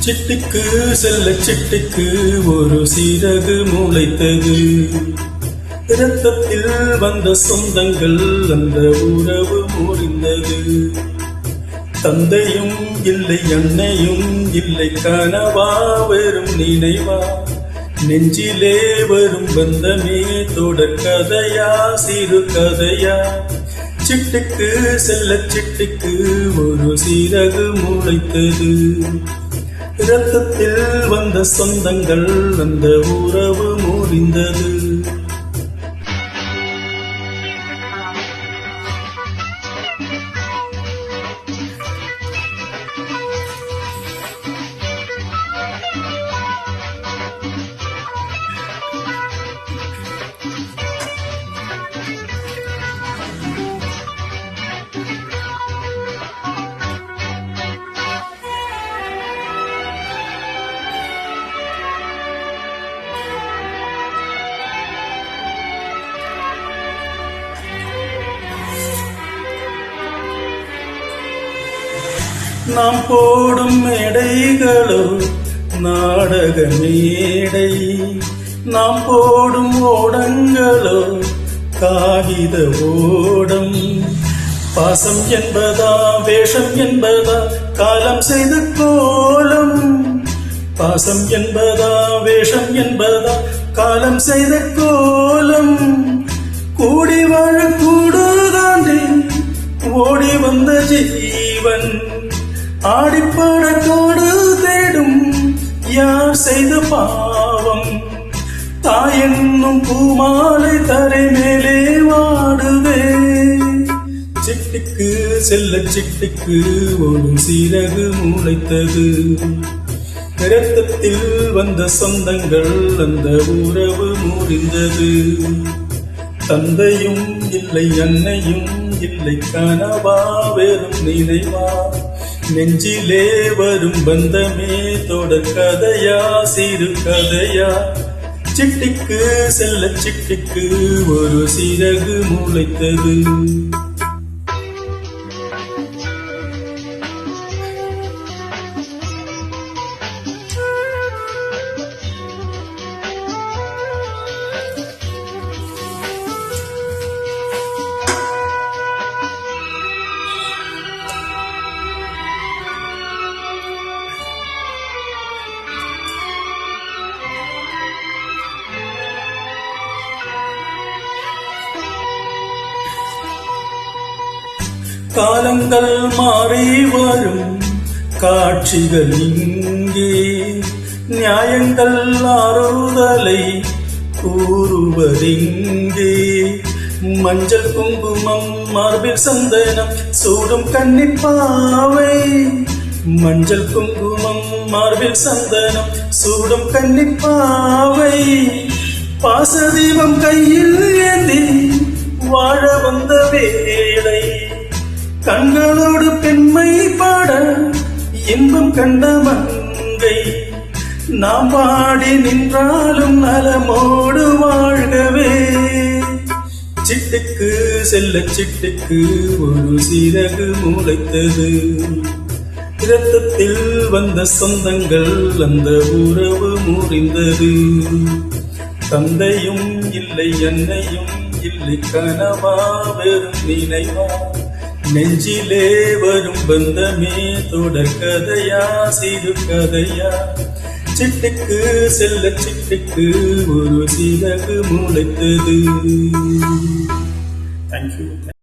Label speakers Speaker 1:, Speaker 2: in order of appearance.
Speaker 1: சிட்டுக்கு செல்ல சிட்டுக்கு ஒரு சீரகு முளைத்தது. இரத்தத்தில் வந்த சொந்தங்கள் அந்த உறவு முறிந்தது. தந்தையும் இல்லை அன்னையும் இல்லை கனவா வெறும் நினைவா நெஞ்சிலே வரும் பந்தமே தொடர் கதையா சிறு கதையா. சிட்டுக்கு செல்ல சிட்டுக்கு ஒரு சீரகு முளைத்தது. இரத்தத்தில் வந்த சொந்தங்கள் அந்த உறவு முறிந்தது. நாம் போடும் மேடைகளோ நாடக மேடை, நாம் போடும் ஓடங்களோ காகித ஓடம். பாசம் என்பதா வேஷம் என்பதா காலம் செய்த கோலம். பாசம் என்பதா வேஷம் என்பதா காலம் செய்த கோலம். கூடி வாழ கூடுதாண்டி ஓடி வந்த ஜீவன் ஆடிப்பாட காடு தேடும் யார் செய்த பாவம். தாயென்னும் பூமாலை தரை மேலே வாடுவே. சிட்டுக்கு செல்ல சிட்டுக்கு ஒரு சீரகு முளைத்தது. இரத்தத்தில் வந்த சொந்தங்கள் அந்த உறவு முறிந்தது. தந்தையும் இல்லை அன்னையும் இல்லை கனவா வெறும் நினைவா நெஞ்சிலே வரும் பந்தமே தொடர் கதையா சிறு கதையா. சிட்டுக்கு செல்ல சிட்டுக்கு ஒரு சீரகு முளைத்தது. காலங்கள் மாறி வரும் காட்சிகள் இங்கே, நியாயங்கள் ஆறுதலை கூறுவதிங்கே. மஞ்சள் குங்குமம் மார்பில் சந்தனம் சூடும் கன்னிப்பாவை. மஞ்சள் குங்குமம் மார்பில் சந்தனம் சூடும் கன்னிப்பாவை. பாசதீபம் கையில் ஏந்தி வாழ வந்த வேளை, கண்களோடு பெண்மை பாட இன்பம் கண்ட மங்கை. நாம் பாடி நின்றாலும் நலமோடு வாழ்கவே. சிட்டுக்கு செல்ல சிட்டுக்கு ஒரு சீரகு முளைத்தது. இரத்தத்தில் வந்த சொந்தங்கள் அந்த உறவு முறிந்தது. தந்தையும் இல்லை அன்னையும் இல்லை கனவா வெறும் நினைவா நெஞ்சிலே வரும் பந்தமே தொடர் கதையா சிறு கதையா. சிட்டுக்கு செல்ல சிட்டுக்கு ஒரு சீரகு முளைத்தது. தேங்க்யூ.